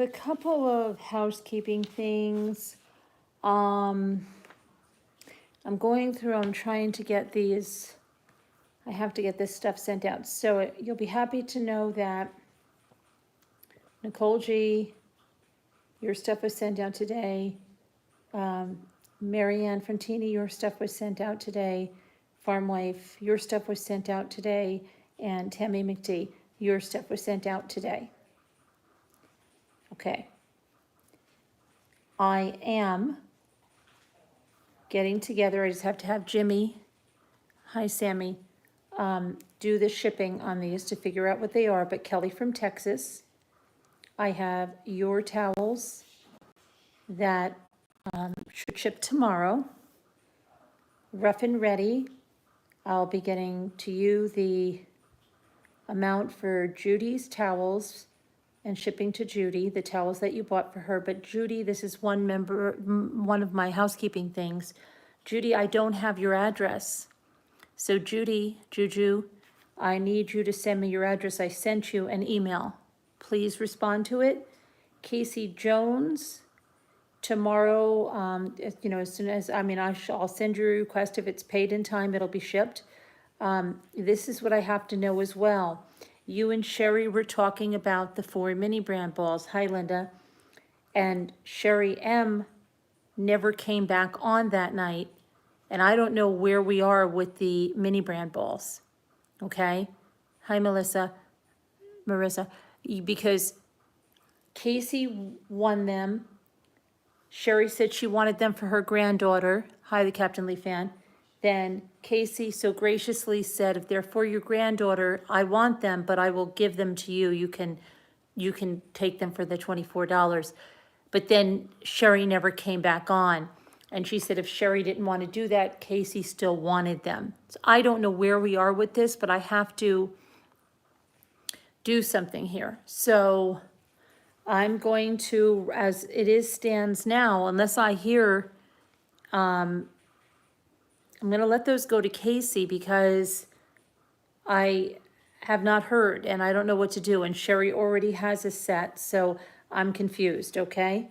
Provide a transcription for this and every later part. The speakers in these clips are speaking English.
have a couple of housekeeping things. I'm going through, I'm trying to get these, I have to get this stuff sent out. So you'll be happy to know that Nicole G, your stuff was sent out today. Marianne Frontini, your stuff was sent out today. Farm Wife, your stuff was sent out today. And Tammy McD, your stuff was sent out today. Okay. I am getting together. I just have to have Jimmy, hi Sammy, do the shipping on these to figure out what they are. But Kelly from Texas, I have your towels that should ship tomorrow. Rough and Ready, I'll be getting to you the amount for Judy's towels and shipping to Judy, the towels that you bought for her. But Judy, this is one of my housekeeping things. Judy, I don't have your address. So Judy, Juju, I need you to send me your address. I sent you an email. Please respond to it. Casey Jones, tomorrow, as soon as, I'll send you a request. If it's paid in time, it'll be shipped. This is what I have to know as well. You and Sherry were talking about the 4 mini brand balls. Hi, Linda. And Sherry M never came back on that night. And I don't know where we are with the mini brand balls. Okay? Hi, Marissa. Because Casey won them. Sherry said she wanted them for her granddaughter. Hi, the Captain Lee fan. Then Casey so graciously said, if they're for your granddaughter, I want them, but I will give them to you. You can take them for the $24. But then Sherry never came back on. And she said if Sherry didn't want to do that, Casey still wanted them. So I don't know where we are with this, but I have to do something here. So I'm going to, as it stands now, unless I hear, I'm going to let those go to Casey because I have not heard and I don't know what to do. And Sherry already has a set, so I'm confused, okay?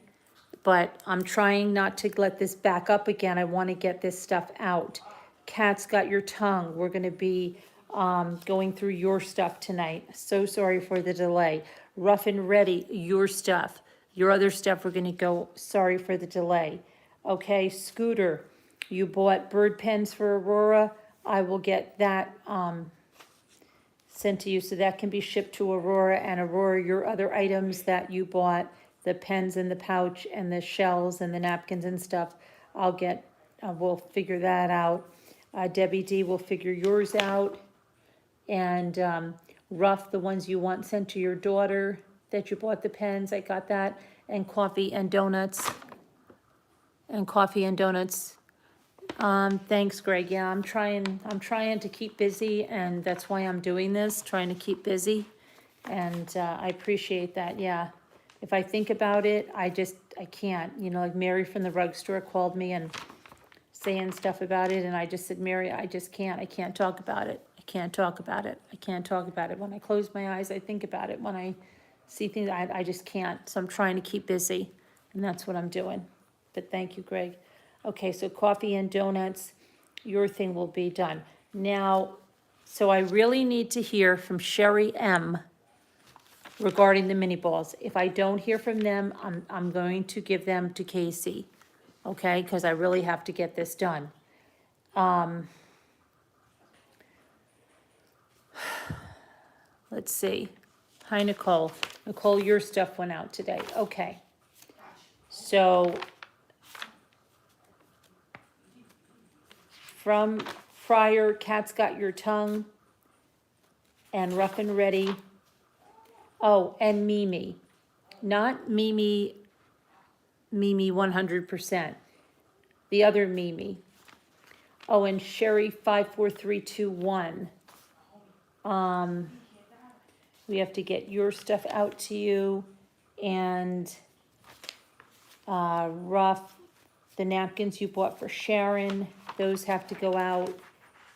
But I'm trying not to let this back up again. I want to get this stuff out. Cat's Got Your Tongue. We're going to be going through your stuff tonight. So sorry for the delay. Rough and Ready, your stuff. Your other stuff, we're going to go, sorry for the delay. Okay, Scooter, you bought bird pens for Aurora. I will get that sent to you so that can be shipped to Aurora. And Aurora, your other items that you bought, the pens in the pouch and the shells and the napkins and stuff, I'll get, we'll figure that out. Debbie D will figure yours out. And Rough, the ones you want sent to your daughter that you bought the pens, I got that. And coffee and donuts. Thanks, Greg. Yeah, I'm trying to keep busy, and that's why I'm doing this, trying to keep busy. And I appreciate that, yeah. If I think about it, I can't. Like Mary from the rug store called me and saying stuff about it, and I just said, Mary, I just can't. I can't talk about it. I can't talk about it. When I close my eyes, I think about it. When I see things, I just can't. So I'm trying to keep busy, and that's what I'm doing. But thank you, Greg. Okay, so coffee and donuts, your thing will be done. Now, so I really need to hear from Sherry M regarding the mini balls. If I don't hear from them, I'm going to give them to Casey, okay? Because I really have to get this done. Let's see. Hi, Nicole. Nicole, your stuff went out today. Okay. So from Fryer, Cat's Got Your Tongue, and Rough and Ready. Oh, and Mimi. Not Mimi 100%. The other Mimi. Oh, and Sherry 54321. We have to get your stuff out to you. And Rough, the napkins you bought for Sharon, those have to go out.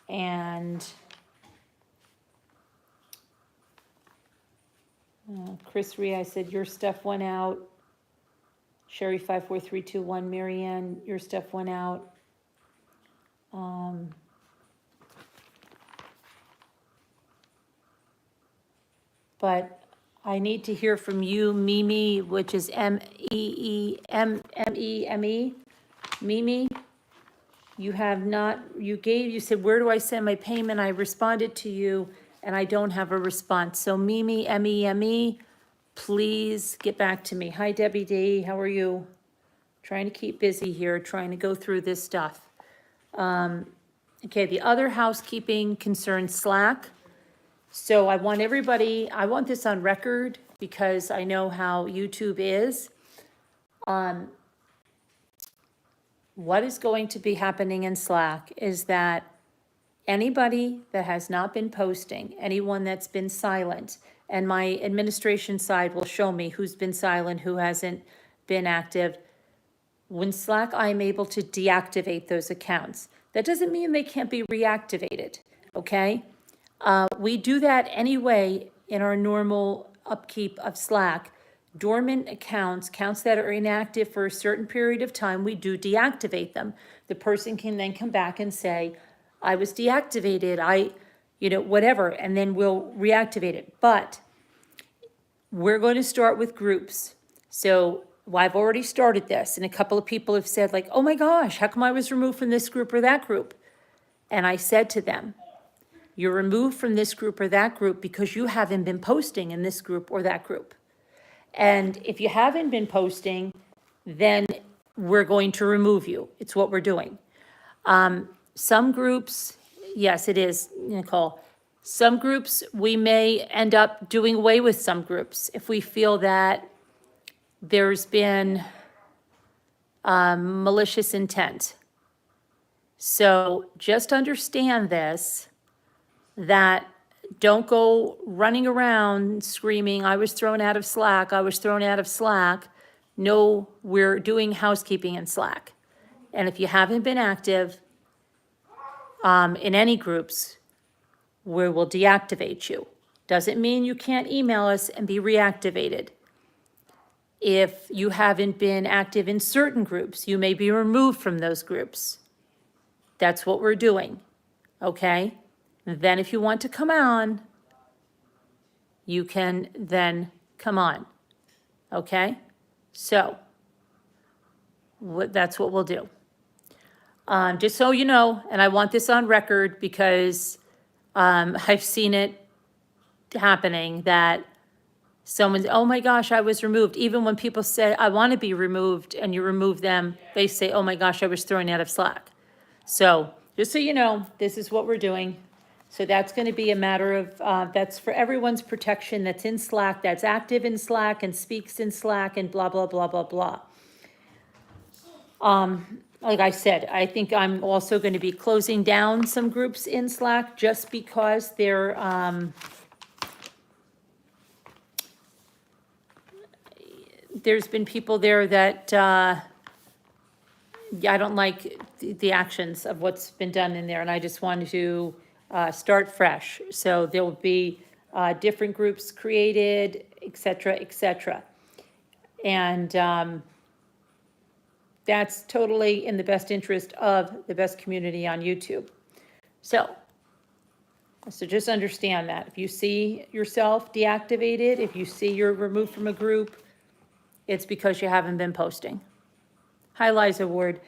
And Chris Ree, I said your stuff went out. Sherry 54321, Marianne, your stuff went out. But I need to hear from you, Mimi, which is M-E-E-M-E-M-E, Mimi. You have not, you said, where do I send my payment? I responded to you and I don't have a response. So Mimi, M-E-M-E, please get back to me. Hi, Debbie D, how are you? Trying to keep busy here, trying to go through this stuff. Okay, the other housekeeping concerns Slack. So I want everybody, I want this on record because I know how YouTube is. What is going to be happening in Slack is that anybody that has not been posting, anyone that's been silent, and my administration side will show me who's been silent, who hasn't been active. When Slack, I'm able to deactivate those accounts. That doesn't mean they can't be reactivated, okay? We do that anyway in our normal upkeep of Slack. Dormant accounts, accounts that are inactive for a certain period of time, we do deactivate them. The person can then come back and say, I was deactivated, whatever, and then we'll reactivate it. But we're going to start with groups. So I've already started this, and a couple of people have said like, oh my gosh, how come I was removed from this group or that group? And I said to them, you're removed from this group or that group because you haven't been posting in this group or that group. And if you haven't been posting, then we're going to remove you. It's what we're doing. Some groups, yes, it is, Nicole. Some groups, we may end up doing away with some groups if we feel that there's been malicious intent. So just understand this, that don't go running around screaming, I was thrown out of Slack, I was thrown out of Slack. No, we're doing housekeeping in Slack. And if you haven't been active in any groups, we will deactivate you. Doesn't mean you can't email us and be reactivated. If you haven't been active in certain groups, you may be removed from those groups. That's what we're doing, okay? Then if you want to come on, you can then come on, okay? So that's what we'll do. Just so you know, and I want this on record because I've seen it happening that someone's, oh my gosh, I was removed. Even when people say, I want to be removed, and you remove them, they say, oh my gosh, I was thrown out of Slack. So just so you know, this is what we're doing. So that's going to be a matter of, that's for everyone's protection that's in Slack, that's active in Slack and speaks in Slack and blah, blah, blah, blah, blah. Like I said, I think I'm also going to be closing down some groups in Slack just because they're, there's been people there that, I don't like the actions of what's been done in there, and I just wanted to start fresh. So there will be different groups created, et cetera, et cetera. And that's totally in the best interest of the best community on YouTube. So just understand that. If you see yourself deactivated, if you see you're removed from a group, it's because you haven't been posting. Hi, Liza Ward.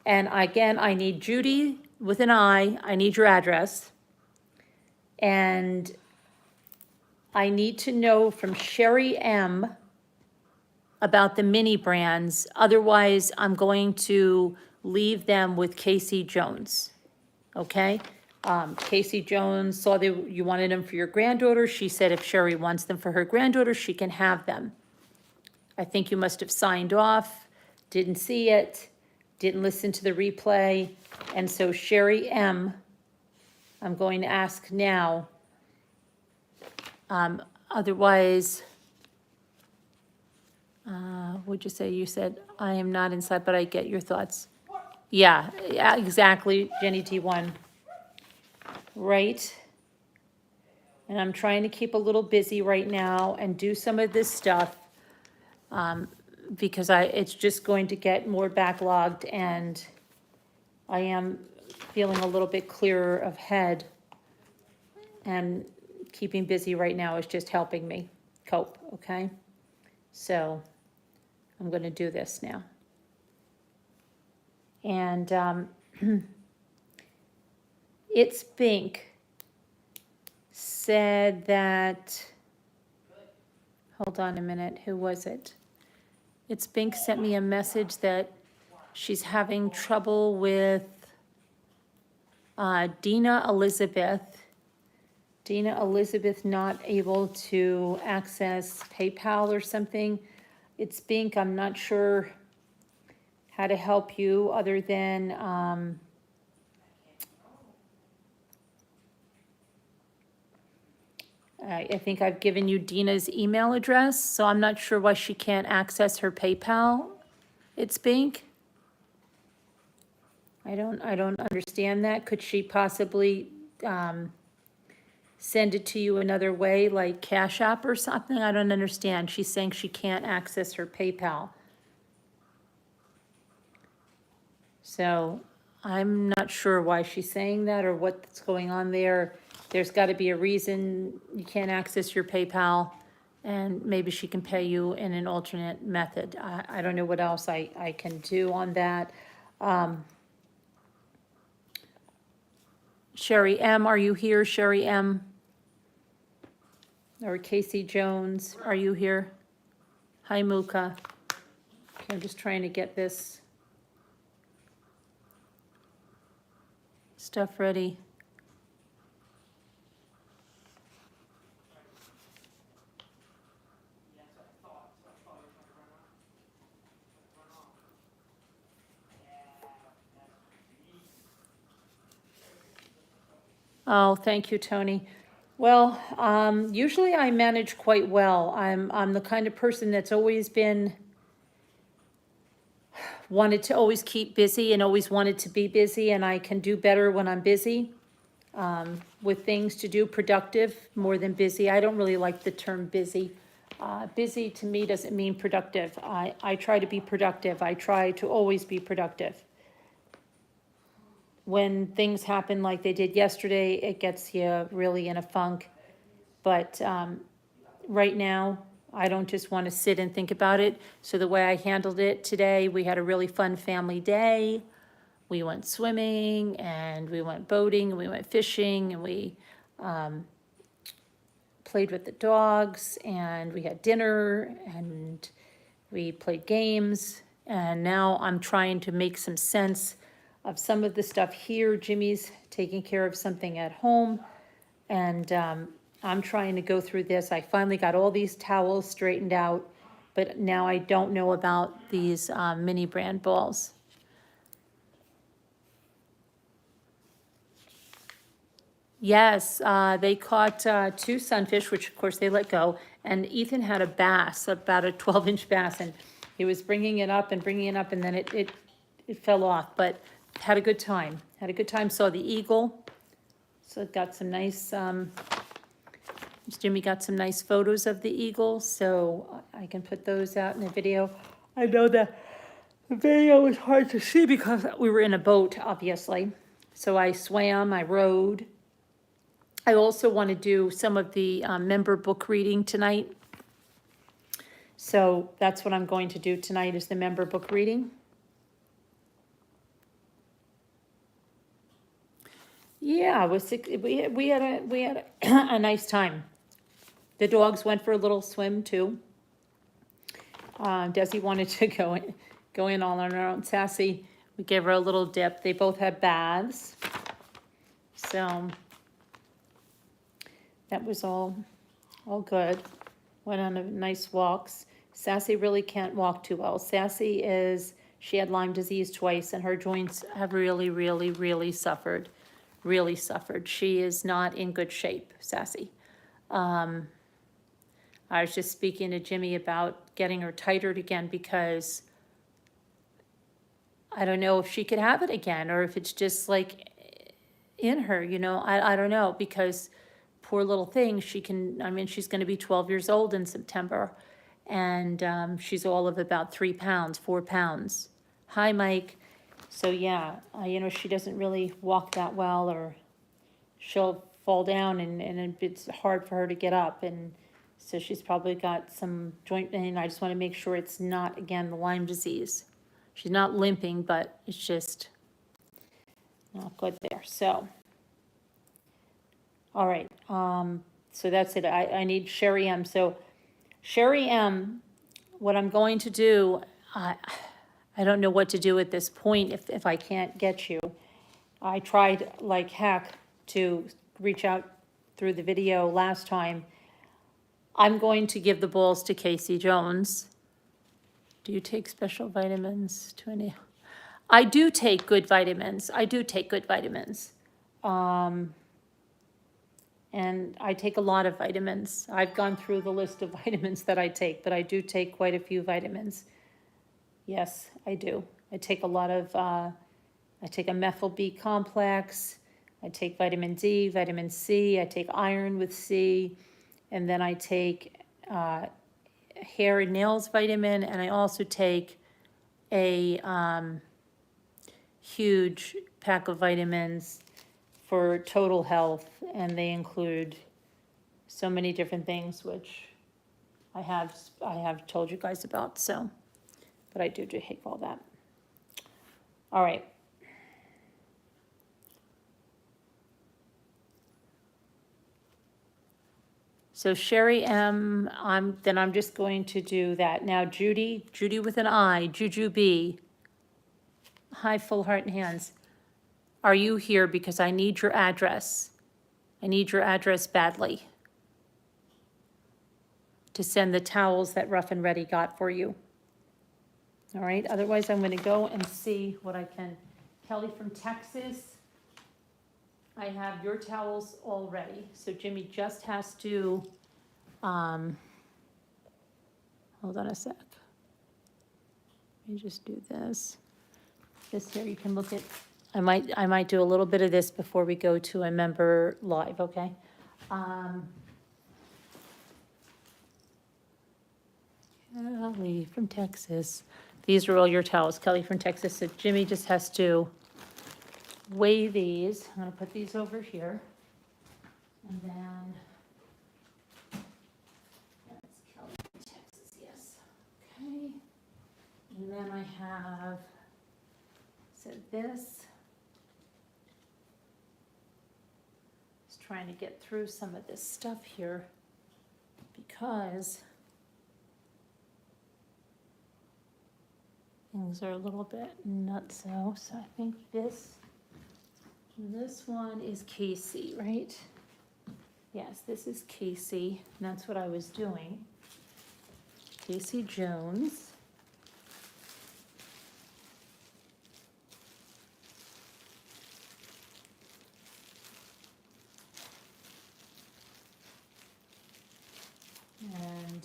And again, I need Judy with an I need your address. And I need to know from Sherry M about the mini brands. Otherwise, I'm going to leave them with Casey Jones, okay? Casey Jones saw that you wanted them for your granddaughter. She said if Sherry wants them for her granddaughter, she can have them. I think you must have signed off, didn't see it, didn't listen to the replay. And so Sherry M, I'm going to ask now. Otherwise, what'd you say? You said, I am not inside, but I get your thoughts. Yeah, exactly, Jenny T1. Right. And I'm trying to keep a little busy right now and do some of this stuff, because it's just going to get more backlogged, and I am feeling a little bit clearer of head, and keeping busy right now is just helping me cope, okay? So I'm gonna do this now. And It's Pink said that, hold on a minute, who was it? It's Pink sent me a message that she's having trouble with Dina Elizabeth not able to access PayPal or something. It's Pink, I'm not sure how to help you other than, I think I've given you Dina's email address, so I'm not sure why she can't access her PayPal. It's Pink. I don't understand that. Could she possibly, send it to you another way, like Cash App or something? I don't understand. She's saying she can't access her PayPal. So I'm not sure why she's saying that or what's going on there. There's got to be a reason you can't access your PayPal, and maybe she can pay you in an alternate method. I don't know what else I can do on that. Sherry M., are you here? Sherry M.? Or Casey Jones, are you here? Hi, Muka. Okay, I'm just trying to get this stuff ready. Oh, thank you, Tony. Well, usually I manage quite well. I'm the kind of person that's always been, wanted to always keep busy and always wanted to be busy, and I can do better when I'm busy, with things to do, productive, more than busy. I don't really like the term busy. Busy to me doesn't mean productive. I try to be productive. I try to always be productive. When things happen like they did yesterday, it gets you really in a funk. But right now, I don't just want to sit and think about it. So the way I handled it today, we had a really fun family day. We went swimming, and we went boating, and we went fishing, and we played with the dogs, and we had dinner, and we played games. And now I'm trying to make some sense of some of the stuff here. Jimmy's taking care of something at home, and I'm trying to go through this. I finally got all these towels straightened out, but now I don't know about these mini brand balls. Yes, they caught 2 sunfish, which of course they let go, and Ethan had a bass, about a 12-inch bass, and he was bringing it up, and then it fell off, but had a good time. Saw the eagle, so got some nice, Jimmy got some nice photos of the eagle, so I can put those out in the video. I know that the video was hard to see because we were in a boat, obviously. So I swam, I rode. I also want to do some of the member book reading tonight. So that's what I'm going to do tonight, is the member book reading. Yeah, we had a nice time. The dogs went for a little swim too. Desi wanted to go in all on her own. Sassy, we gave her a little dip. They both had baths. So that was all good. Went on a nice walks. Sassy really can't walk too well. She had Lyme disease twice, and her joints have really, really, really suffered. Really suffered. She is not in good shape, Sassy. I was just speaking to Jimmy about getting her titered again, because I don't know if she could have it again, or if it's just like in her, I don't know, because poor little thing, she's gonna be 12 years old in September. And, she's all of about 3 pounds, 4 pounds. Hi, Mike. So, yeah, she doesn't really walk that well, or she'll fall down and it's hard for her to get up. And so she's probably got some joint pain. I just want to make sure it's not, again, the Lyme disease. She's not limping, but it's just not good there. So, all right. So that's it. I need Sherry M. So Sherry M., what I'm going to do, I don't know what to do at this point if I can't get you. I tried like heck to reach out through the video last time. I'm going to give the balls to Casey Jones. Do you take special vitamins to any? I do take good vitamins. And I take a lot of vitamins. I've gone through the list of vitamins that I take, but I do take quite a few vitamins. Yes, I do. I take a lot of, I take a methyl B complex. I take vitamin D, vitamin C. I take iron with C. And then I take hair and nails vitamin. And I also take a huge pack of vitamins for total health, and they include so many different things, which I have told you guys about, so, but I do take all that. All right. So Sherry M., I'm just going to do that. Now Judy with an I, Juju B. Hi, Full Heart and Hands. Are you here? Because I need your address. I need your address badly to send the towels that Rough and Ready got for you. All right, otherwise I'm gonna go and see what I can. Kelly from Texas, I have your towels all ready. So Jimmy just has to, hold on a sec. Let me just do this. This here, you can look at, I might do a little bit of this before we go to a member live, okay? Kelly from Texas. These are all your towels, Kelly from Texas. So Jimmy just has to weigh these. I'm gonna put these over here. And then, that's Kelly from Texas, yes. Okay. And then I have, so this. Just trying to get through some of this stuff here because things are a little bit nutso. So I think this one is Casey, right? Yes, this is Casey, and that's what I was doing. Casey Jones. And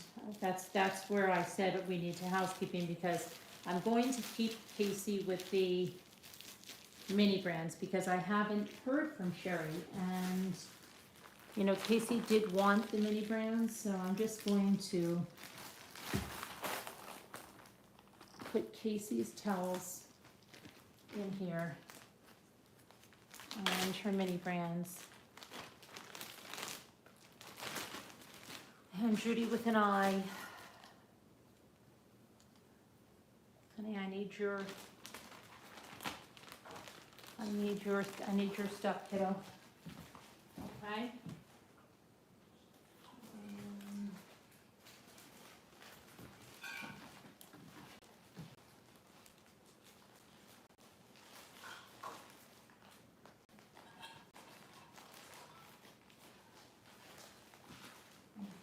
that's where I said we need to housekeeping, because I'm going to keep Casey with the mini brands because I haven't heard from Sherry, and you know, Casey did want the mini brands, so I'm just going to put Casey's towels in here and her mini brands. And Judy with an I. Honey, I need your stuff, kiddo. Okay?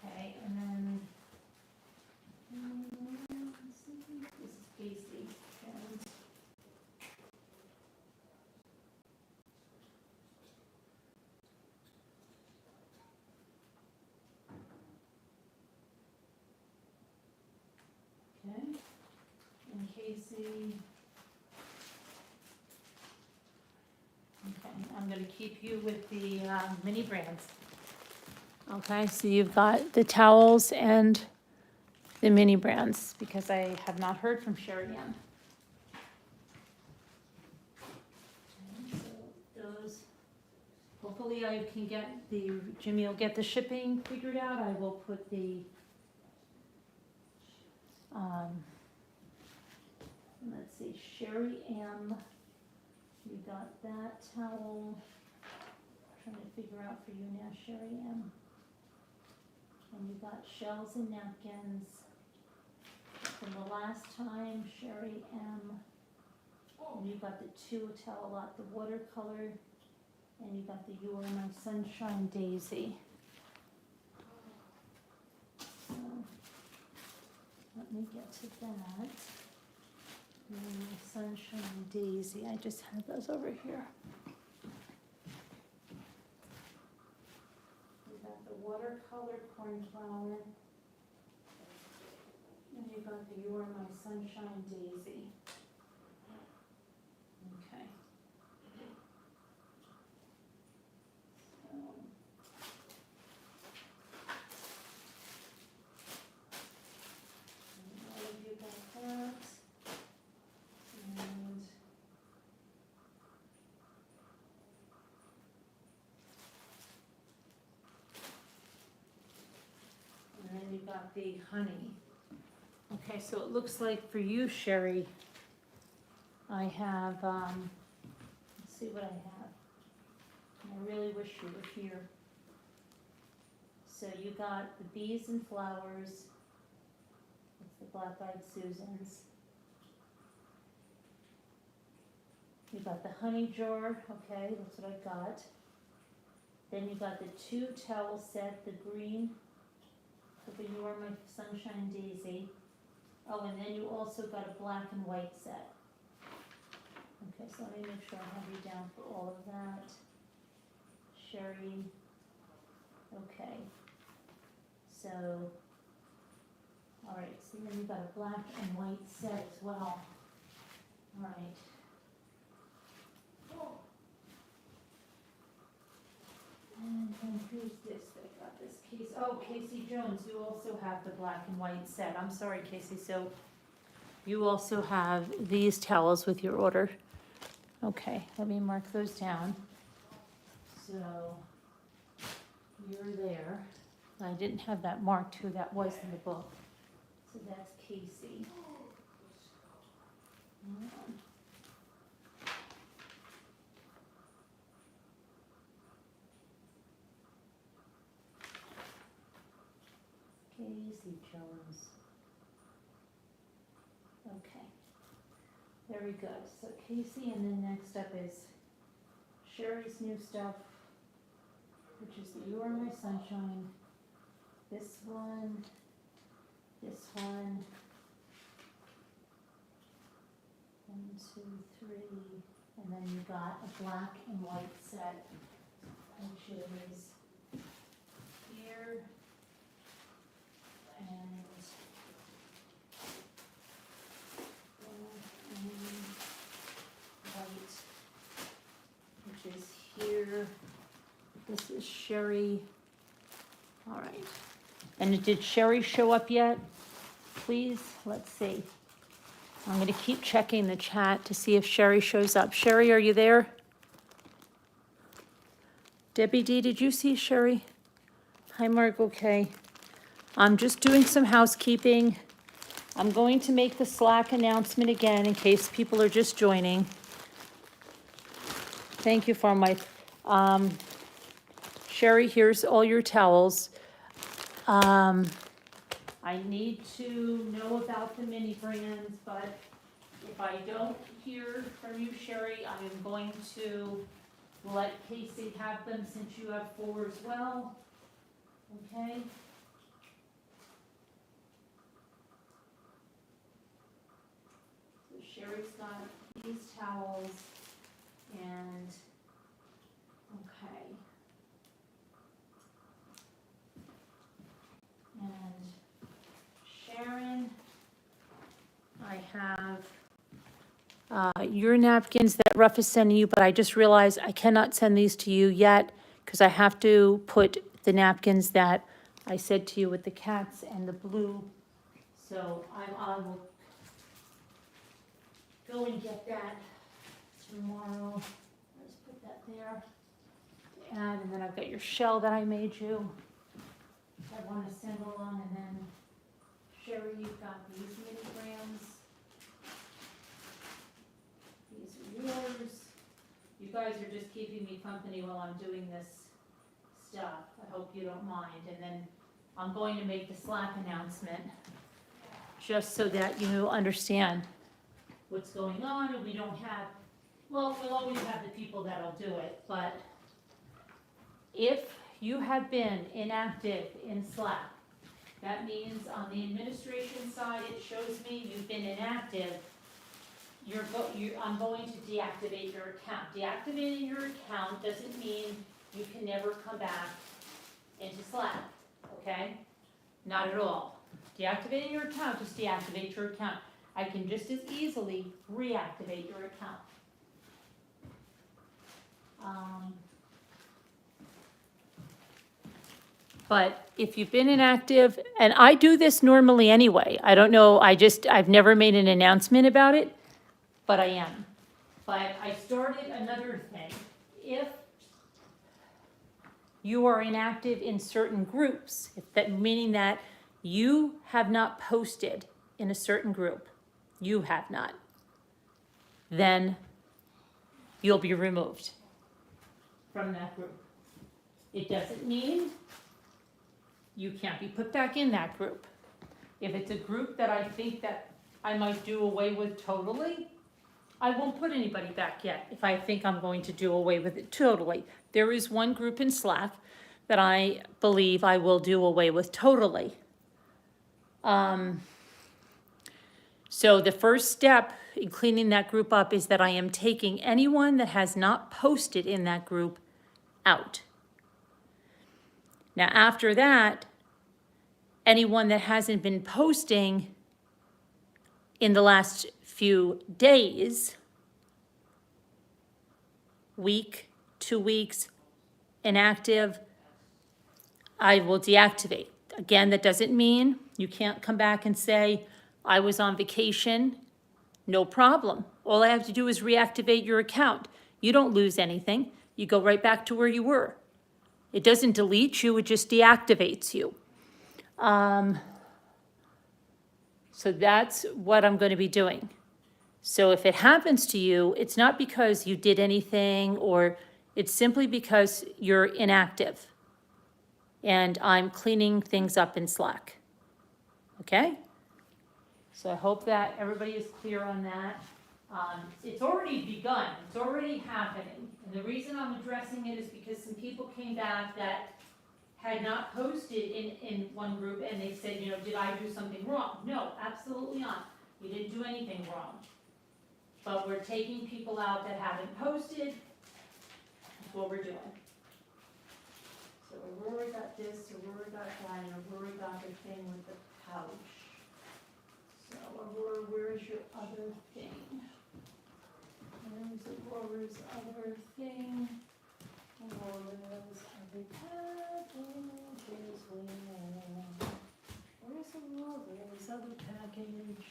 Okay, and then let's see, this is Casey. And okay, and Casey. Okay, I'm gonna keep you with the mini brands. Okay, so you've got the towels and the mini brands, because I have not heard from Sherry Ann. Okay, so those, hopefully I can get Jimmy will get the shipping figured out. I will put let's see, Sherry M, you got that towel. Trying to figure out for you now, Sherry M. And you got shells and napkins from the last time, Sherry M. And you got the two towel lot, the watercolor, and you got the You Are My Sunshine Daisy. So, let me get to that. You Are My Sunshine Daisy, I just had those over here. You got the watercolor cornflower, and you got the You Are My Sunshine Daisy. Okay. So, all of you got that. And then you got the honey. Okay, so it looks like for you, Sherry, I have, let's see what I have. I really wish you were here. So you got the bees and flowers. It's the black-eyed Susans. You got the honey jar, okay, that's what I got. Then you got the two towel set, the green, for the You Are My Sunshine Daisy. Oh, and then you also got a black and white set. Okay, so let me make sure I have you down for all of that. Sherry, okay. So, all right, so then you got a black and white set as well. All right. And then who's this that got this case? Oh, Casey Jones, you also have the black and white set. I'm sorry, Casey, so you also have these towels with your order. Okay, let me mark those down. So, you're there. I didn't have that marked who that was in the book. So that's Casey. Casey Jones. Okay. Very good. So Casey, and then next up is Sherry's new stuff, which is the You Are My Sunshine. This one, one, two, three, and then you got a black and white set, which is here, and black and white, which is here. This is Sherry. All right. And did Sherry show up yet? Please, let's see. I'm going to keep checking the chat to see if Sherry shows up. Sherry, are you there? Debbie D, did you see Sherry? Hi, Mark, okay. I'm just doing some housekeeping. I'm going to make the Slack announcement again in case people are just joining. Thank you, Farm Wife. Sherry, here's all your towels. I need to know about the mini brands, but if I don't hear from you, Sherry, I am going to let Casey have them since you have 4 as well. Okay? So Sherry's got these towels and, okay. And Sharon, I have your napkins that Ruff is sending you, but I just realized I cannot send these to you yet because I have to put the napkins that I said to you with the cats and the blue. So I will go and get that tomorrow. Let's put that there. And then I've got your shell that I made you. I want to send along, and then Sherry, you've got these mini grams. These are yours. You guys are just keeping me company while I'm doing this stuff. I hope you don't mind. And then I'm going to make the Slack announcement, just so that you understand what's going on, and we don't have, well, we'll always have the people that'll do it, but if you have been inactive in Slack, that means on the administration side, it shows me you've been inactive. I'm going to deactivate your account. Deactivating your account doesn't mean you can never come back into Slack, okay? Not at all. Deactivating your account, just deactivate your account. I can just as easily reactivate your account. But if you've been inactive, and I do this normally anyway, I don't know, I've never made an announcement about it, but I am. But I started another thing. If you are inactive in certain groups, meaning that you have not posted in a certain group, you have not, then you'll be removed from that group. It doesn't mean you can't be put back in that group. If it's a group that I think that I might do away with totally, I won't put anybody back yet if I think I'm going to do away with it totally. There is one group in Slack that I believe I will do away with totally. So the first step in cleaning that group up is that I am taking anyone that has not posted in that group out. Now, after that, anyone that hasn't been posting in the last few days, week, 2 weeks, inactive, I will deactivate. Again, that doesn't mean you can't come back and say, I was on vacation, no problem. All I have to do is reactivate your account. You don't lose anything. You go right back to where you were. It doesn't delete you, it just deactivates you. So that's what I'm going to be doing. So if it happens to you, it's not because you did anything, or it's simply because you're inactive. And I'm cleaning things up in Slack. Okay? So I hope that everybody is clear on that. It's already begun, it's already happening. And the reason I'm addressing it is because some people came back that had not posted in one group, and they said, did I do something wrong? No, absolutely not. You didn't do anything wrong. But we're taking people out that haven't posted. That's what we're doing. So Aurora got this, Aurora got that, and Aurora got the thing with the pouch. So Aurora, where's your other thing? Where's Aurora's other thing? Aurora's other packages. Where's Aurora's other package?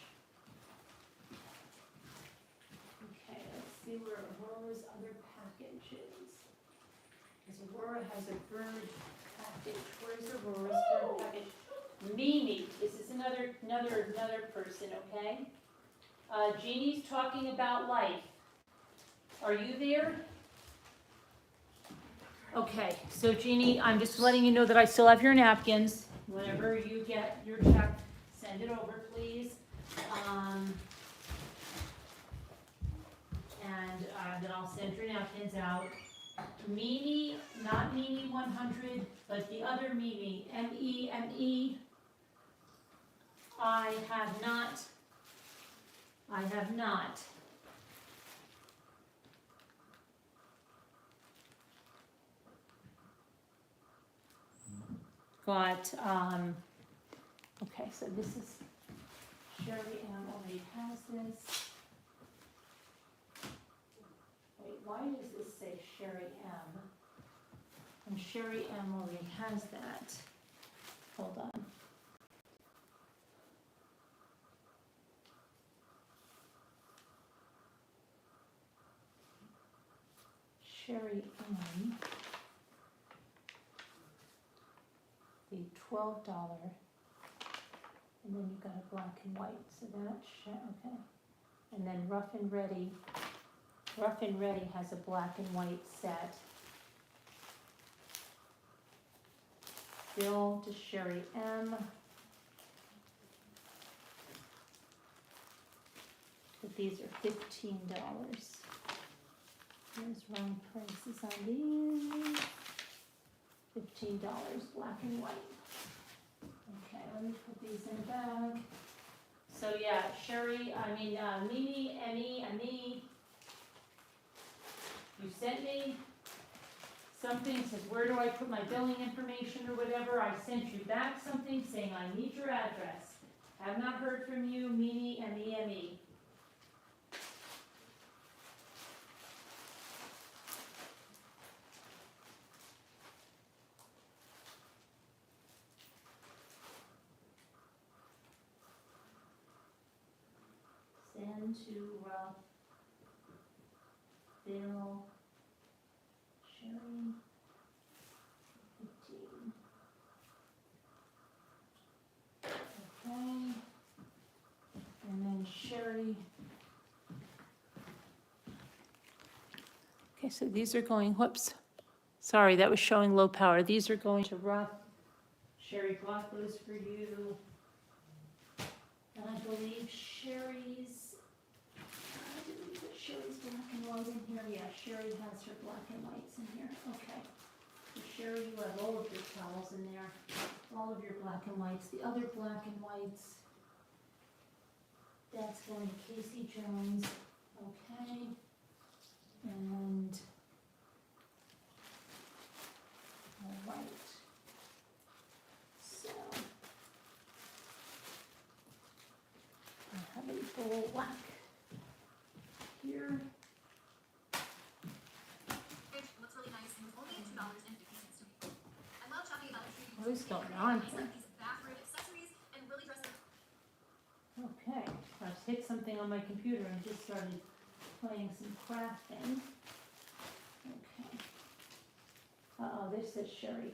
Okay, let's see where Aurora's other package is. Because Aurora has a bird package. Where's Aurora's bird package? Mimi, this is another person, okay? Jeannie's talking about life. Are you there? Okay, so Jeannie, I'm just letting you know that I still have your napkins. Whenever you get your check, send it over, please. And then I'll send your napkins out. Mimi, not Mimi 100, but the other Mimi, M-E-M-E. I have not got, okay, so this is, Sherry M already has this. Wait, why does this say Sherry M? And Sherry M already has that. Hold on. Sherry M, the $12, and then you've got a black and white, so that's, okay. And then Rough and Ready has a black and white set. Bill to Sherry M. But these are $15. There's wrong prices on these. $15, black and white. Okay, let me put these in a bag. So yeah, Mimi, Emmy, you sent me something, says where do I put my billing information or whatever. I sent you back something saying I need your address. Have not heard from you, Mimi, Emmy. Send to Rough, Bill, Sherry, 15. Okay. And then Sherry. Okay, so these are going, whoops. Sorry, that was showing low power. These are going to Rough. Sherry bought those for you. And I believe Sherry's black and white in here. Yeah, Sherry has her black and whites in here. Okay. So Sherry, you have all of your towels in there. All of your black and whites. The other black and whites, that's going to Casey Jones. Okay. And, all right. So, I have a bowl whack here. It looks really nice and was only $2.50 to me. I love shopping about the tree. What is going on here? These bathroom accessories and really dressed up. Okay, I just hit something on my computer and just started playing some crafting. Okay. Uh-oh, this says Sherry.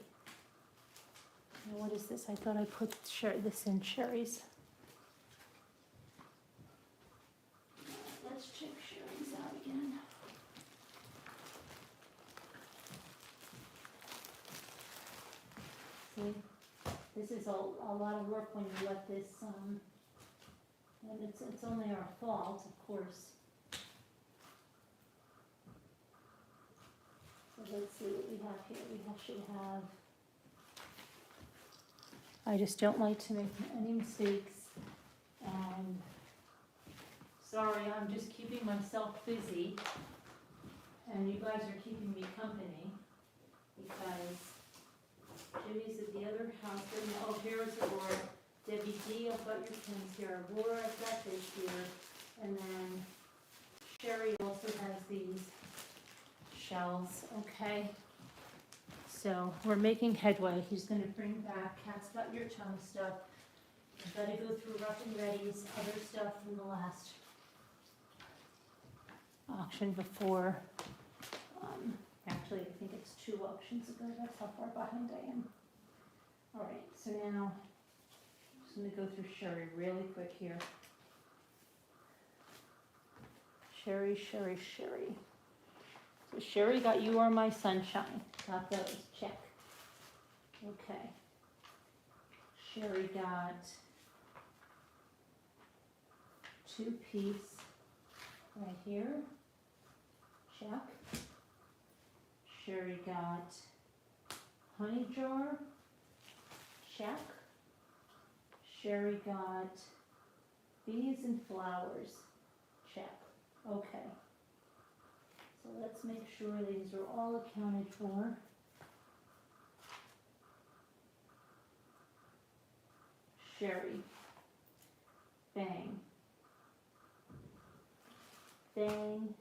Now what is this? I thought I put this in Sherry's. Let's check Sherry's out again. See, this is a lot of work when you let this, and it's only our fault, of course. So let's see what we have here. Should have, I just don't like to make any mistakes, and sorry, I'm just keeping myself busy, and you guys are keeping me company, because Jimmy's at the other house, and oh, here's Aurora. Debbie D, I've got your pins here. Aurora, I've got this here, and then Sherry also has these shells, okay? So we're making headway. He's gonna bring back, Kat's got your tongue stuff. I've gotta go through Rough and Ready's other stuff from the last auction before. Actually, I think it's 2 auctions ago. That's how far behind I am. All right, so now I'm just gonna go through Sherry really quick here. Sherry. So Sherry got You Are My Sunshine. Got those, check. Okay. Sherry got 2-piece right here, check. Sherry got Honey Jar, check. Sherry got Bees and Flowers, check. Okay. So let's make sure these are all accounted for. Sherry, bang, bang.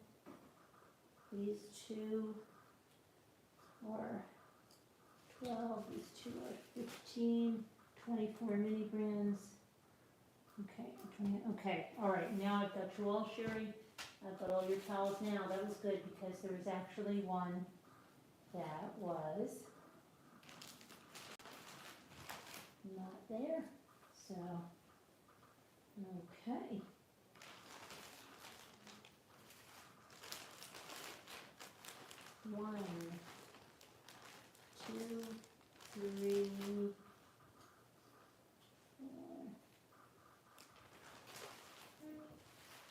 These 2 are 12, these two are 15, 24 mini brands. Okay, 20, okay, all right, now I've got you all, Sherry. I've got all your towels now. That was good because there was actually one that was not there. So, okay. One, two, three, four,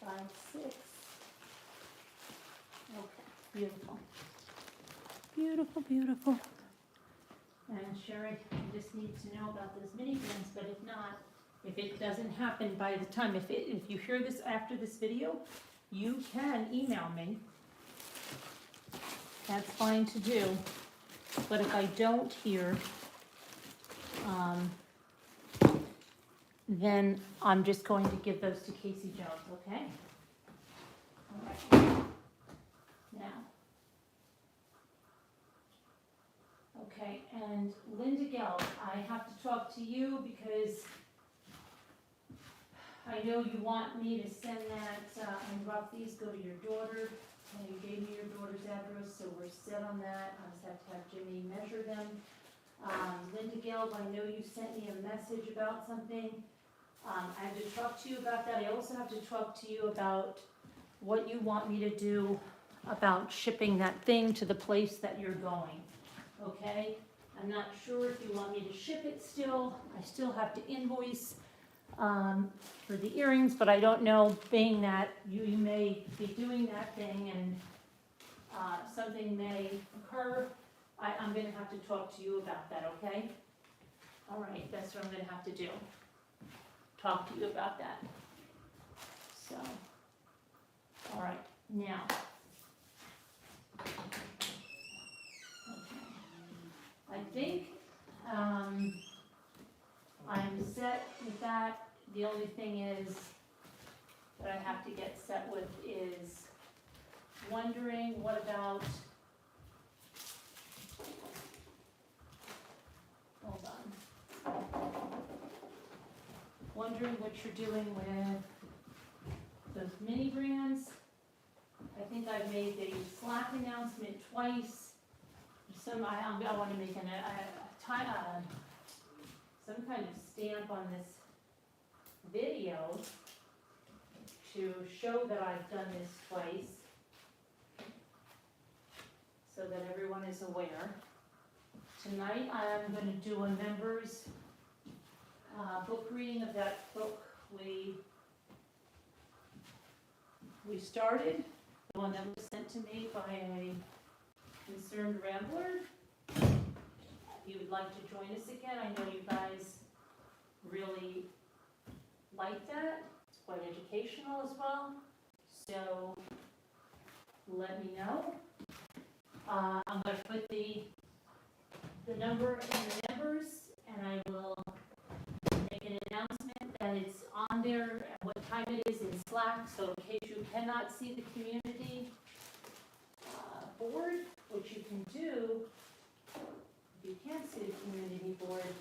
5, 6. Okay, beautiful. Beautiful, beautiful. And Sherry, you just need to know about those mini brands, but if not, if it doesn't happen by the time, if you hear this after this video, you can email me. That's fine to do. But if I don't hear, then I'm just going to give those to Casey Jones, okay? All right. Now. Okay, and Linda Geld, I have to talk to you because I know you want me to send that, and Rob, these go to your daughter. And you gave me your daughter's address, so we're set on that. I just have to have Jimmy measure them. Linda Geld, I know you sent me a message about something. I have to talk to you about that. I also have to talk to you about what you want me to do about shipping that thing to the place that you're going, okay? I'm not sure if you want me to ship it still. I still have to invoice for the earrings, but I don't know, being that you may be doing that thing and something may occur, I'm gonna have to talk to you about that, okay? All right, that's what I'm gonna have to do. Talk to you about that. So, all right, now. Okay. I think I'm set with that. The only thing is that I have to get set with is wondering what about, hold on. Wondering what you're doing with those mini brands. I think I've made the Slack announcement twice. I want to make some kind of stamp on this video to show that I've done this twice, so that everyone is aware. Tonight I am going to do a members book reading of that book we started, the one that was sent to me by a concerned rambler. If you would like to join us again, I know you guys really like that. It's quite educational as well, so let me know. I'm going to put the number in the members, and I will make an announcement that it's on there and what time it is in Slack, so in case you cannot see the community board, what you can do, if you can't see the community board,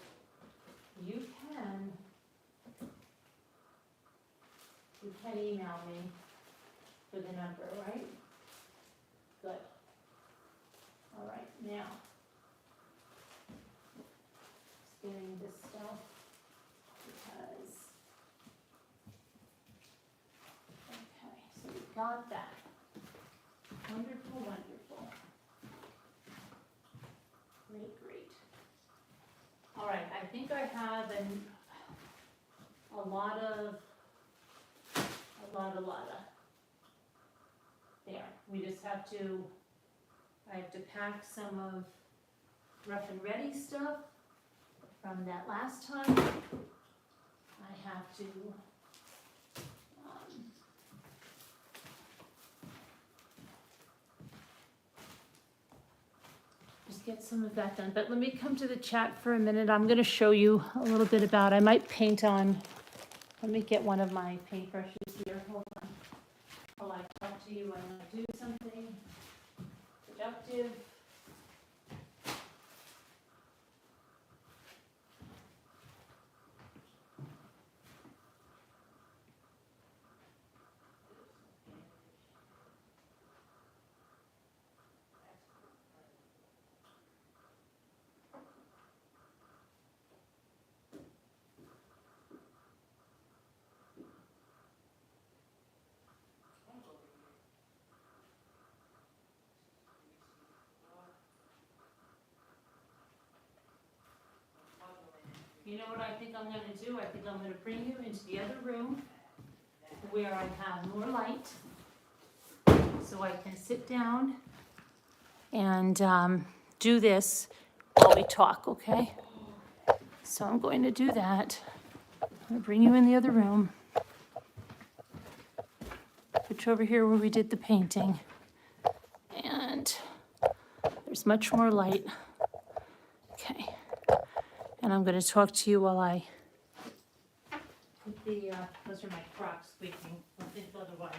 you can email me for the number, right? Good. All right, now, just getting this stuff because, okay, so we got that. Wonderful, wonderful. Great, great. All right, I think I have a lot of. There, we just have to, I have to pack some of rough and ready stuff from that last time. I have to just get some of that done. But let me come to the chat for a minute. I'm going to show you a little bit about, I might paint on, let me get one of my paintbrushes here. Hold on. While I talk to you, I want to do something productive. You know what I think I'm gonna do? I think I'm gonna bring you into the other room where I have more light, so I can sit down and do this while we talk, okay? So I'm going to do that. I'm gonna bring you in the other room. Put you over here where we did the painting. And there's much more light. Okay. And I'm gonna talk to you while I put the, those are my Crocs squeaking, I think otherwise.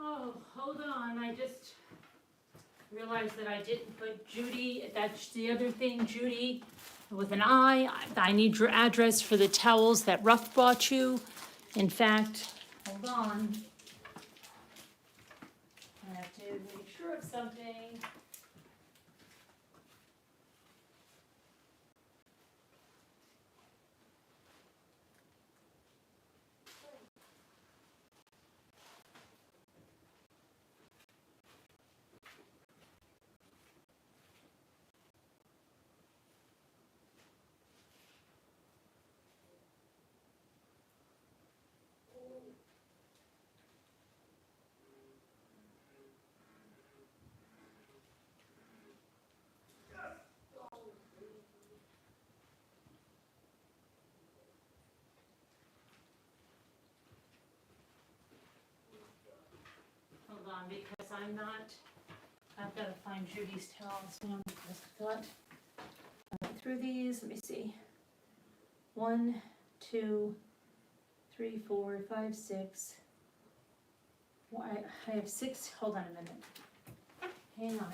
Oh, hold on, I just realized that I didn't put Judy, that's the other thing, Judy, with an I need your address for the towels that Ruff brought you. In fact, hold on. I have to make sure of something. Hold on, because I've gotta find Judy's towels now, because I thought I went through these, let me see. 1, 2, 3, 4, 5, 6. Well, I have 6, hold on a minute. Hang on.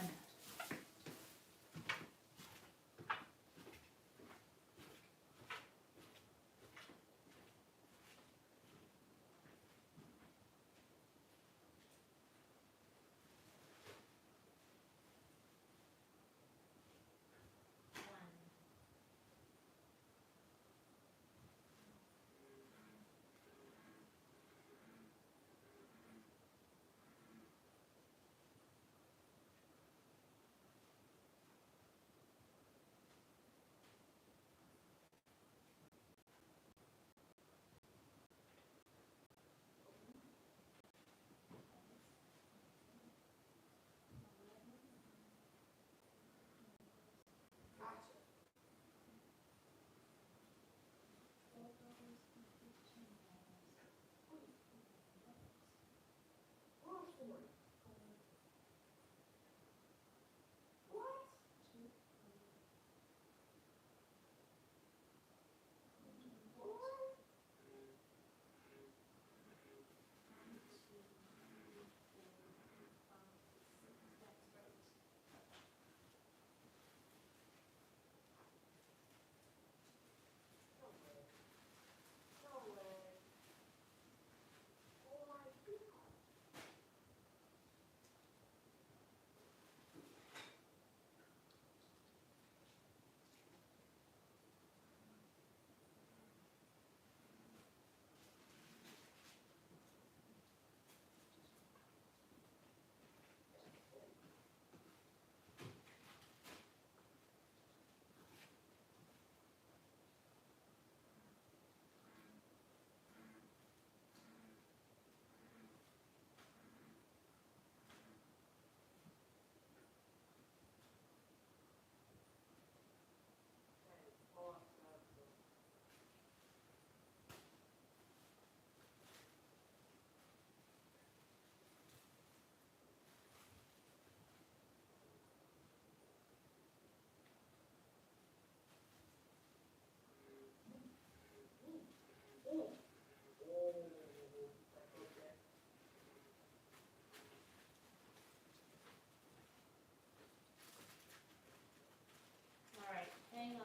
All right, hang on.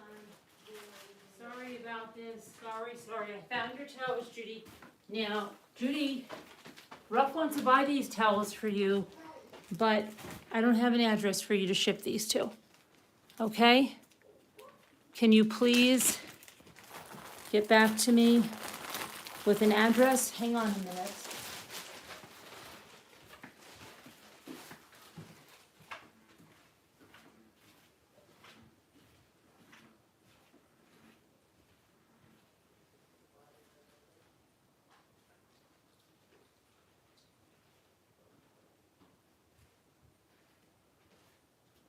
Sorry about this, sorry. I found your towels, Judy. Now, Judy, Ruff wants to buy these towels for you, but I don't have an address for you to ship these to. Okay? Can you please get back to me with an address? Hang on a minute.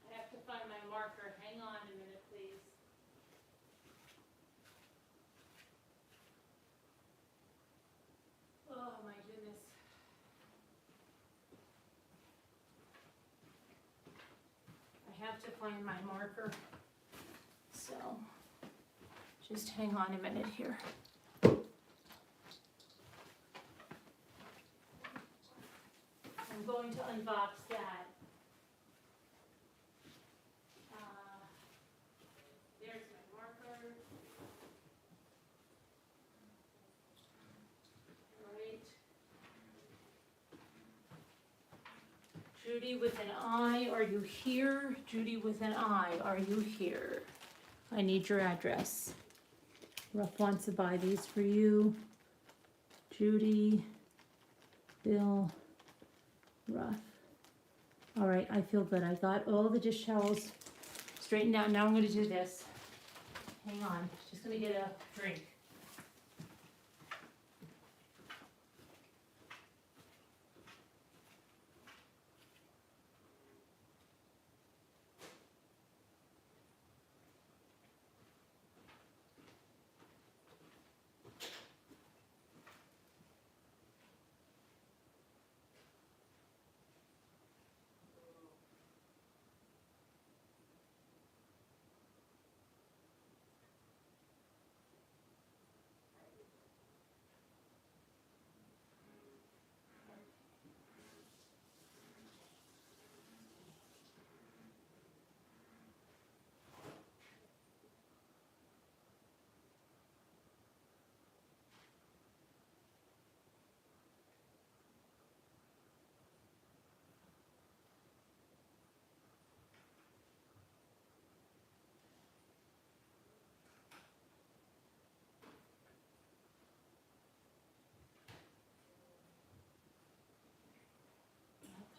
I have to find my marker. Hang on a minute, please. Oh, my goodness. I have to find my marker. So, just hang on a minute here. I'm going to unbox that. There's my marker. Right. Judy with an I, are you here? Judy with an I, are you here? I need your address. Ruff wants to buy these for you. Judy, Bill, Ruff. All right, I feel good. I got all the dish towels straightened out. Now I'm gonna do this. Hang on, just gonna get a drink.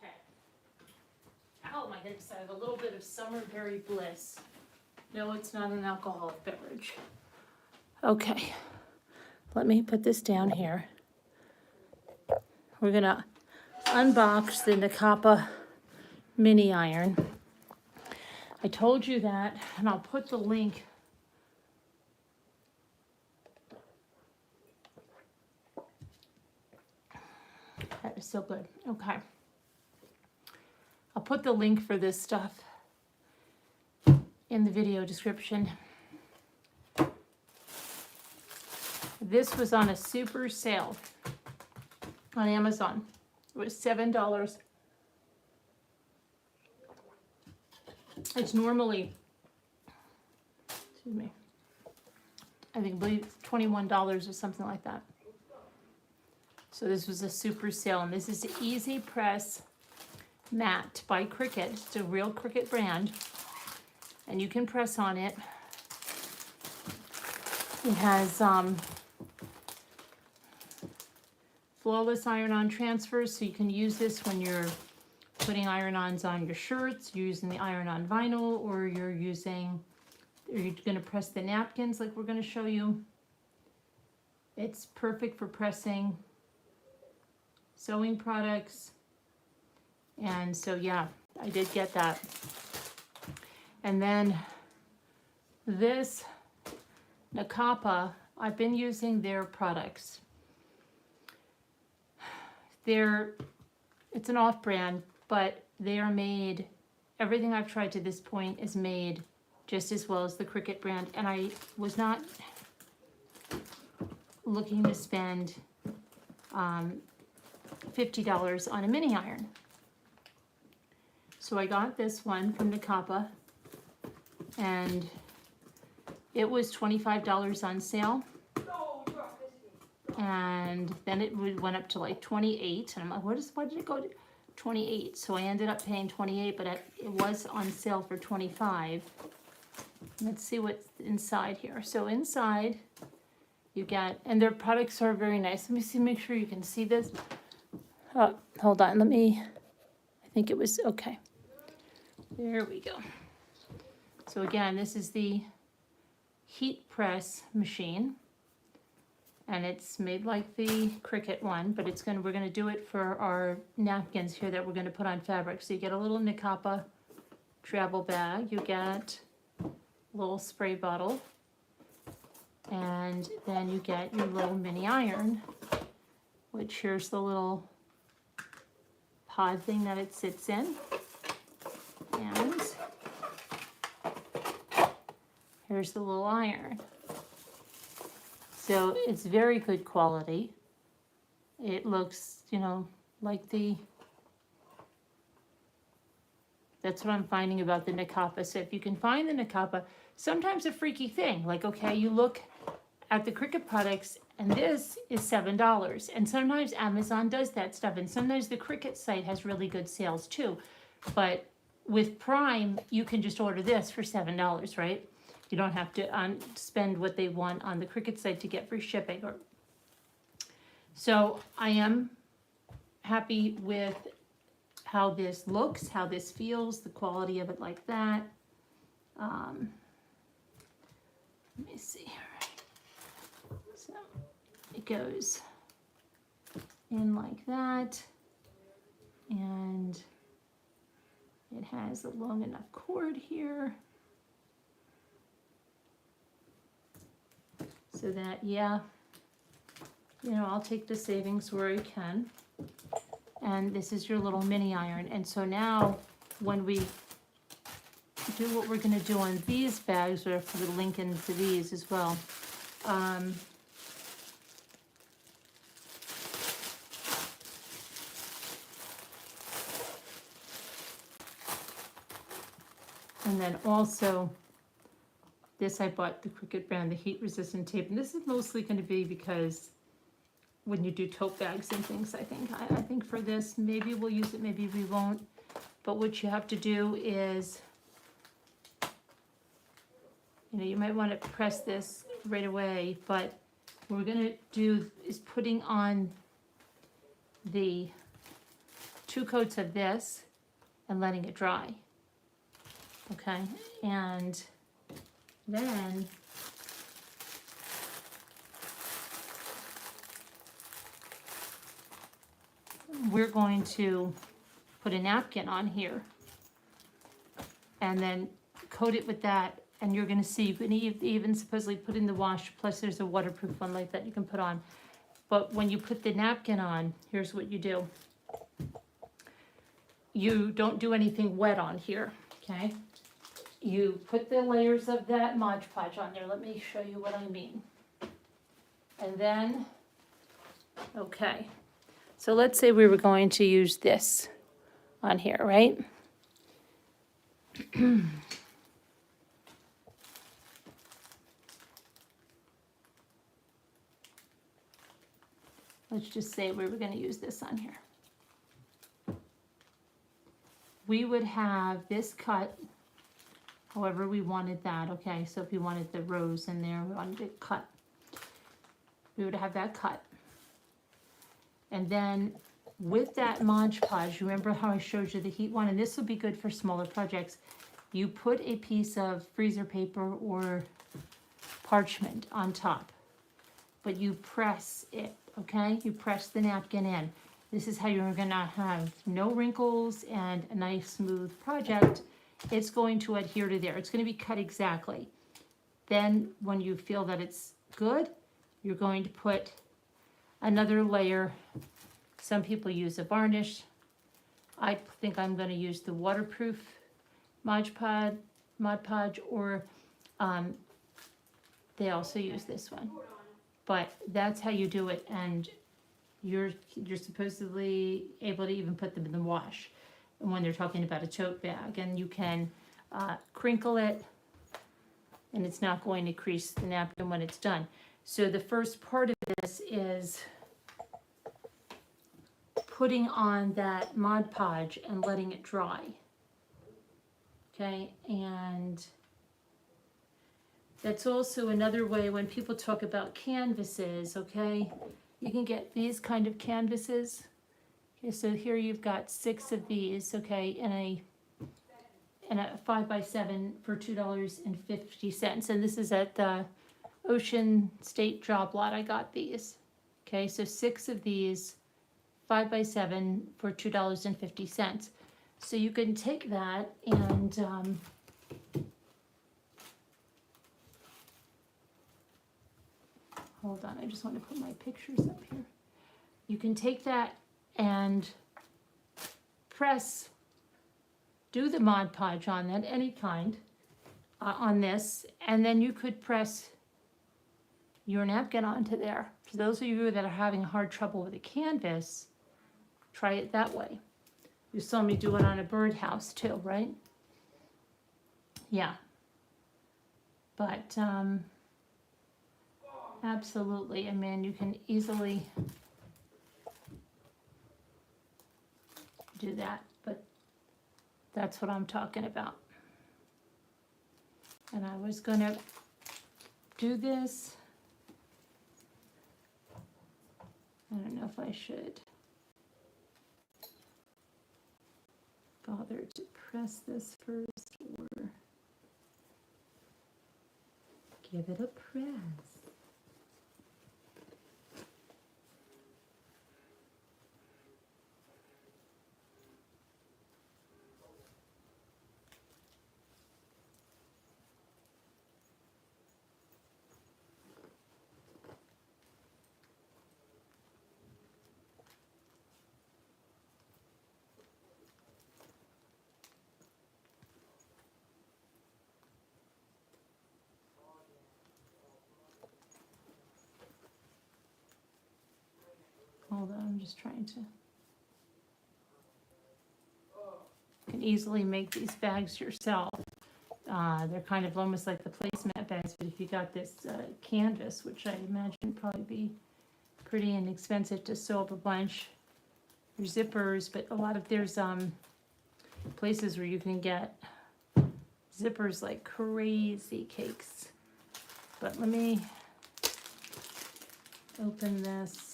Okay. Oh my goodness, I have a little bit of summer berry bliss. No, it's not an alcoholic beverage. Okay, let me put this down here. We're gonna unbox the Nakapa mini iron. I told you that, and I'll put the link. That is so good. Okay. put the link for this stuff in the video description. This was on a super sale on Amazon. It was $7. It's normally, excuse me, I believe it's $21 or something like that. So this was a super sale, and this is the Easy Press Mat by Cricut. It's a real Cricut brand, and you can press on it. It has flawless iron-on transfers, so you can use this when you're putting iron-ons on your shirts, you're using the iron-on vinyl, or you're going to press the napkins like we're going to show you. It's perfect for pressing sewing products. And so yeah, I did get that. And then this Nakapa, I've been using their products. It's an off-brand, but they are made, everything I've tried to this point is made just as well as the Cricut brand. And I was not looking to spend $50 on a mini iron. So I got this one from Nakapa, and it was $25 on sale. And then it went up to like 28, and I'm like, why did it go to 28? So I ended up paying 28, but it was on sale for 25. Let's see what's inside here. So inside you get, and their products are very nice. Let me see, make sure you can see this. Oh, hold on, I think it was, okay. There we go. So again, this is the heat press machine, and it's made like the Cricut one, but we're gonna do it for our napkins here that we're gonna put on fabric. So you get a little Nakapa travel bag, you get a little spray bottle, and then you get your little mini iron, which here's the little pod thing that it sits in. And here's the little iron. So it's very good quality. It looks, like that's what I'm finding about the Nakapa. So if you can find the Nakapa, sometimes a freaky thing, like, okay, you look at the Cricut products and this is $7. And sometimes Amazon does that stuff. And sometimes the Cricut site has really good sales too. But with Prime, you can just order this for $7, right? You don't have to spend what they want on the Cricut site to get free shipping. So I am happy with how this looks, how this feels, the quality of it like that. Let me see here. So it goes in like that, and it has a long enough cord here so that, yeah, I'll take the savings where I can. And this is your little mini iron. And so now when we do what we're going to do on these bags, or for the link into these as well, and then also this, I bought the Cricut brand, the heat resistant tape, and this is mostly going to be because when you do tote bags and things, I think for this, maybe we'll use it, maybe we won't. But what you have to do is, you might want to press this right away, but what we're going to do is putting on the 2 coats of this and letting it dry. Okay, and then we're going to put a napkin on here and then coat it with that, and you're going to see, you can even supposedly put in the wash, plus there's a waterproof one like that you can put on. But when you put the napkin on, here's what you do. you don't do anything wet on here, okay? You put the layers of that Mod Podge on there. Let me show you what I mean. And then, okay. So let's say we were going to use this on here, right? Let's just say we were going to use this on here. We would have this cut, however we wanted that, okay? So if you wanted the rose in there, we wanted it cut. We would have that cut. And then with that Mod Podge, remember how I showed you the heat one? And this would be good for smaller projects. You put a piece of freezer paper or parchment on top, but you press it, okay? You press the napkin in. This is how you're gonna have no wrinkles and a nice smooth project. It's going to adhere to there. It's gonna be cut exactly. Then when you feel that it's good, you're going to put another layer. Some people use a varnish. I think I'm gonna use the waterproof Mod Podge, or they also use this one. But that's how you do it, and you're supposedly able to even put them in the wash when they're talking about a tote bag, and you can crinkle it, and it's not going to crease the napkin when it's done. So the first part of this is putting on that Mod Podge and letting it dry. Okay, and that's also another way when people talk about canvases, okay? You can get these kind of canvases. Okay, so here you've got 6 of these, okay, in a 5x7 for $2.50. And this is at the Ocean State Job Lot. I got these. Okay, so 6 of these, 5x7 for $2.50. So you can take that and hold on, I just want to put my pictures up here. You can take that and press, do the Mod Podge on that, any kind, on this, and then you could press your napkin onto there. For those of you that are having hard trouble with a canvas, try it that way. You saw me do it on a birdhouse too, right? Yeah. But absolutely, I mean, you can easily do that, but that's what I'm talking about. And I was gonna do this. I don't know if I should bother to press this first or give it a press. Hold on, I'm just trying to. You can easily make these bags yourself. They're kind of almost like the placemat bags, but if you got this canvas, which I imagine probably be pretty inexpensive to sew up a bunch, there's zippers, but a lot of there's places where you can get zippers like crazy cakes. But let me open this.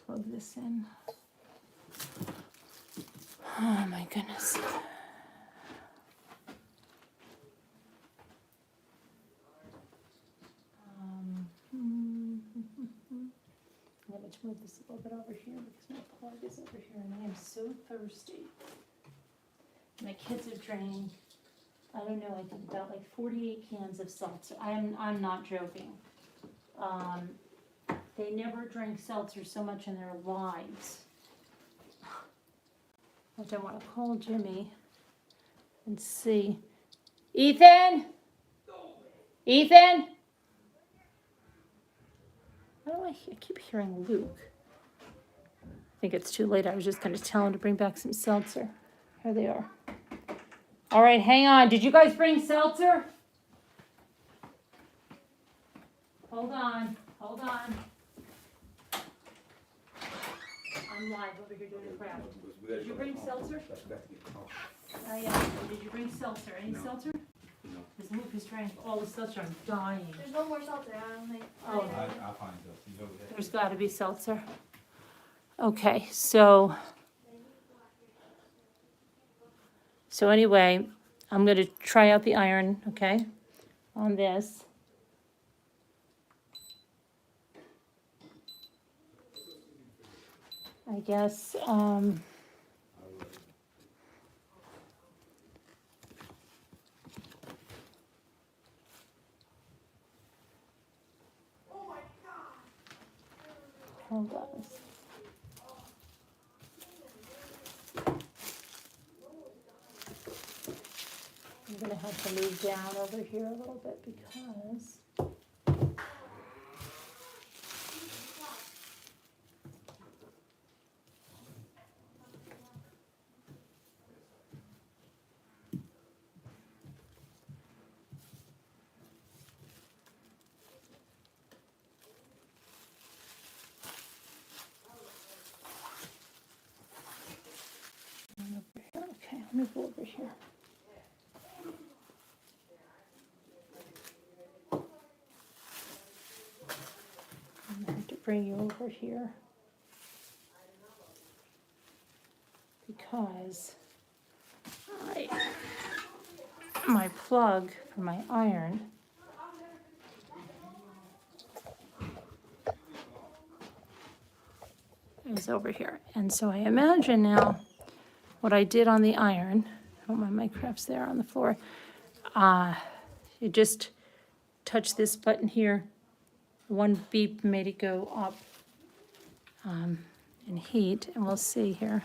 Plug this in. Oh my goodness. I'm going to move this a little bit over here because my plug is over here and I am so thirsty. My kids are draining, I don't know, I think about like 48 cans of seltzer. I'm not joking. They never drank seltzer so much in their lives. I don't want to call Jimmy and see. Ethan? Ethan? Why do I keep hearing Luke? I think it's too late. I was just going to tell him to bring back some seltzer. Here they are. All right, hang on. Did you guys bring seltzer? Hold on. Hold on. I'm live over here doing a crowd. Did you bring seltzer? Yeah. Did you bring seltzer? Any seltzer? No. Because Lucas drank all the seltzer. I'm dying. There's no more seltzer, I don't think. Oh. I'll find those. He's over there. There's got to be seltzer. Okay, so anyway, I'm going to try out the iron, okay, on this. I guess, hold on. I'm gonna have to move down over here a little bit because okay, let me go over here. I'm gonna have to bring you over here because my plug for my iron is over here. And so I imagine now what I did on the iron, I don't mind my crafts there on the floor, you just touch this button here, one beep made it go up in heat, and we'll see here.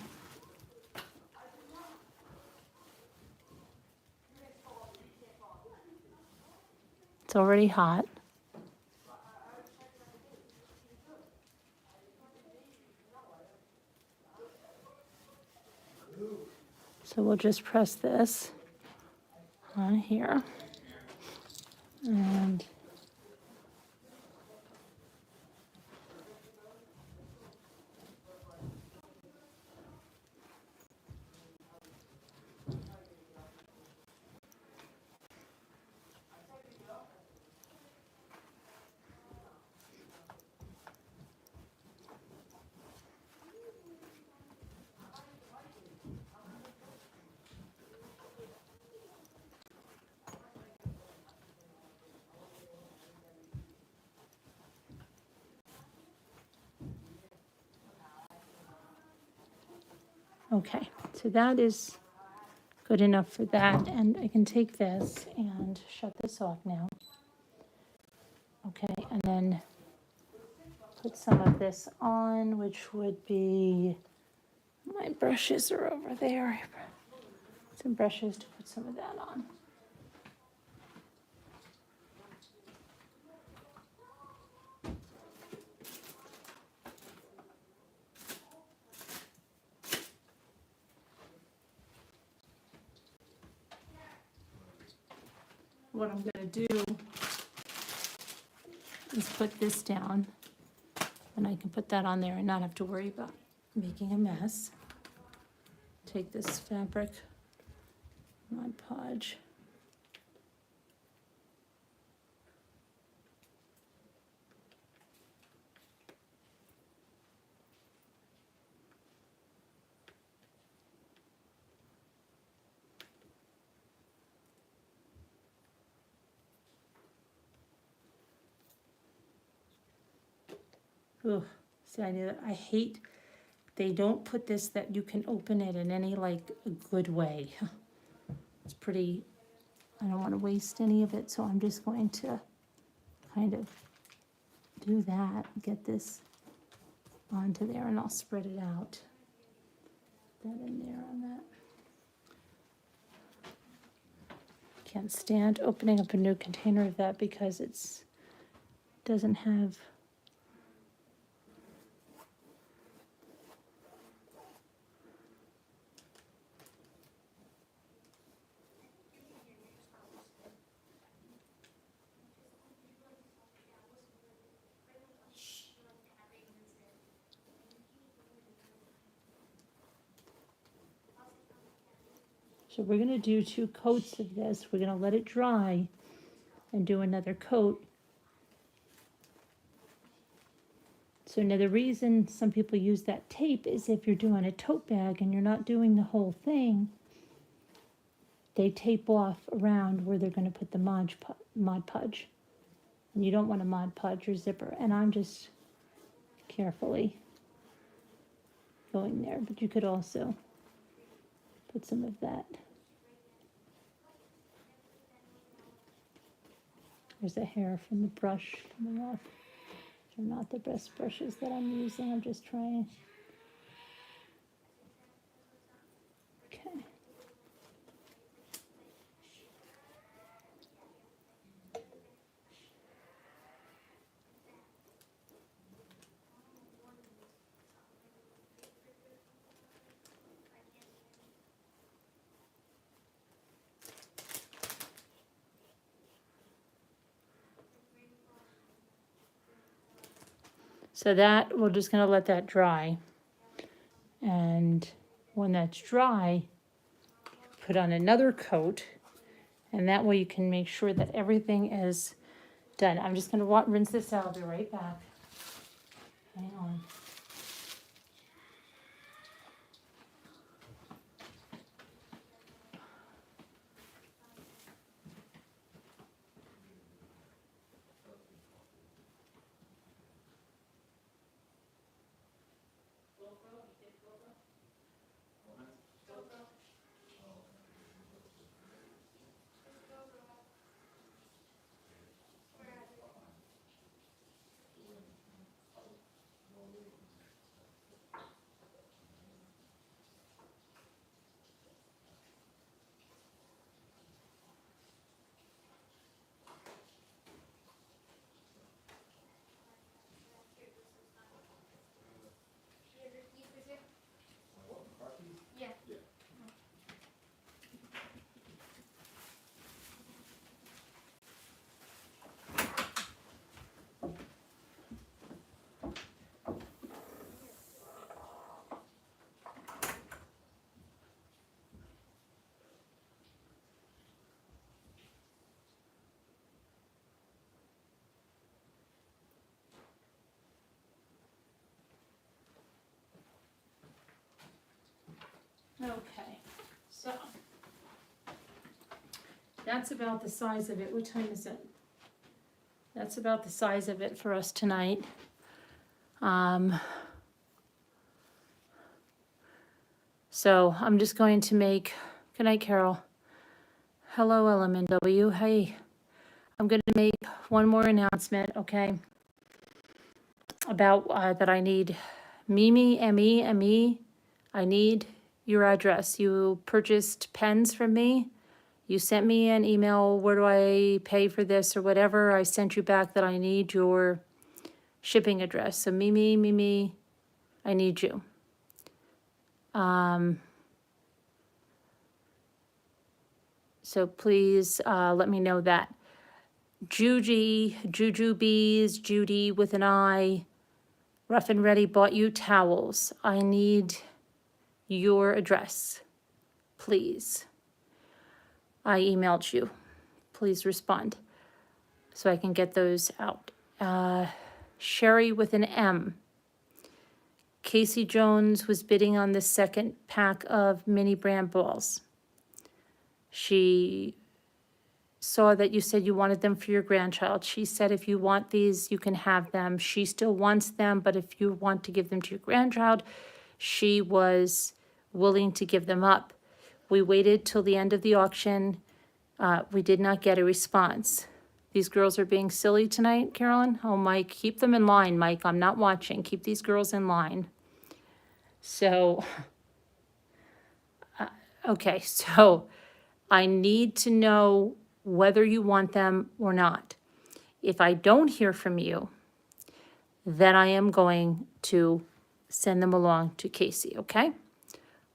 It's already hot. So we'll just press this on here. And okay, so that is good enough for that, and I can take this and shut this off now. Okay, and then put some of this on, which would be, my brushes are over there. Some brushes to put some of that on. What I'm gonna do is put this down, and I can put that on there and not have to worry about making a mess. Take this fabric, Mod Podge. Ugh, see, I hate they don't put this that you can open it in any like a good way. It's pretty, I don't want to waste any of it, so I'm just going to kind of do that, get this onto there, and I'll spread it out. That in there on that. Can't stand opening up a new container of that because it's doesn't have. So we're gonna do 2 coats of this. We're gonna let it dry and do another coat. So now the reason some people use that tape is if you're doing a tote bag and you're not doing the whole thing, they tape off around where they're gonna put the Mod Podge. And you don't want a Mod Podge or zipper, and I'm just carefully going there, but you could also put some of that. There's a hair from the brush coming off. They're not the best brushes that I'm using. I'm just trying. Okay. So that, we're just gonna let that dry. And when that's dry, put on another coat, and that way you can make sure that everything is done. I'm just gonna rinse this out, I'll be right back. Hang on. Okay, so that's about the size of it. What time is it? That's about the size of it for us tonight. So I'm just going to make, good night, Carol. Hello, LMNW. Hey, I'm going to make one more announcement, okay? About that I need Mimi, M-E, I need your address. You purchased pens from me. You sent me an email, where do I pay for this or whatever. I sent you back that I need your shipping address. So Mimi, I need you. So please let me know that. Juju Bees, Judy with an I, Rough and Ready bought you towels. I need your address, please. I emailed you. Please respond so I can get those out. Sherry with an M. Casey Jones was bidding on the second pack of mini brand balls. She saw that you said you wanted them for your grandchild. She said if you want these, you can have them. She still wants them, but if you want to give them to your grandchild, she was willing to give them up. We waited till the end of the auction. We did not get a response. These girls are being silly tonight, Carolyn? Oh, Mike, keep them in line, Mike. I'm not watching. Keep these girls in line. So, okay, so I need to know whether you want them or not. If I don't hear from you, then I am going to send them along to Casey, okay?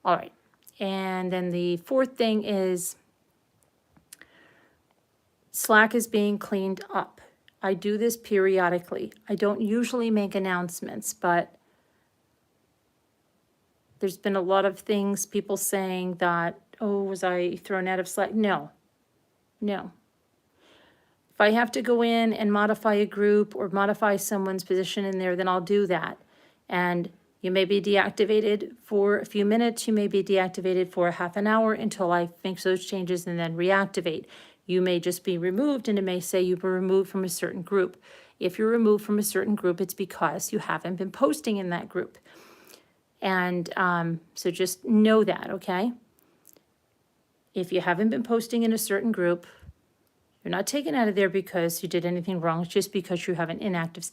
All right. And then the fourth thing is Slack is being cleaned up. I do this periodically. I don't usually make announcements, but there's been a lot of things, people saying that, oh, was I thrown out of Slack? No, no. If I have to go in and modify a group or modify someone's position in there, then I'll do that. And you may be deactivated for a few minutes, you may be deactivated for a half an hour until I make those changes and then reactivate. You may just be removed and it may say you were removed from a certain group. If you're removed from a certain group, it's because you haven't been posting in that group. And so just know that, okay? If you haven't been posting in a certain group, you're not taken out of there because you did anything wrong. It's just because you have an inactive status.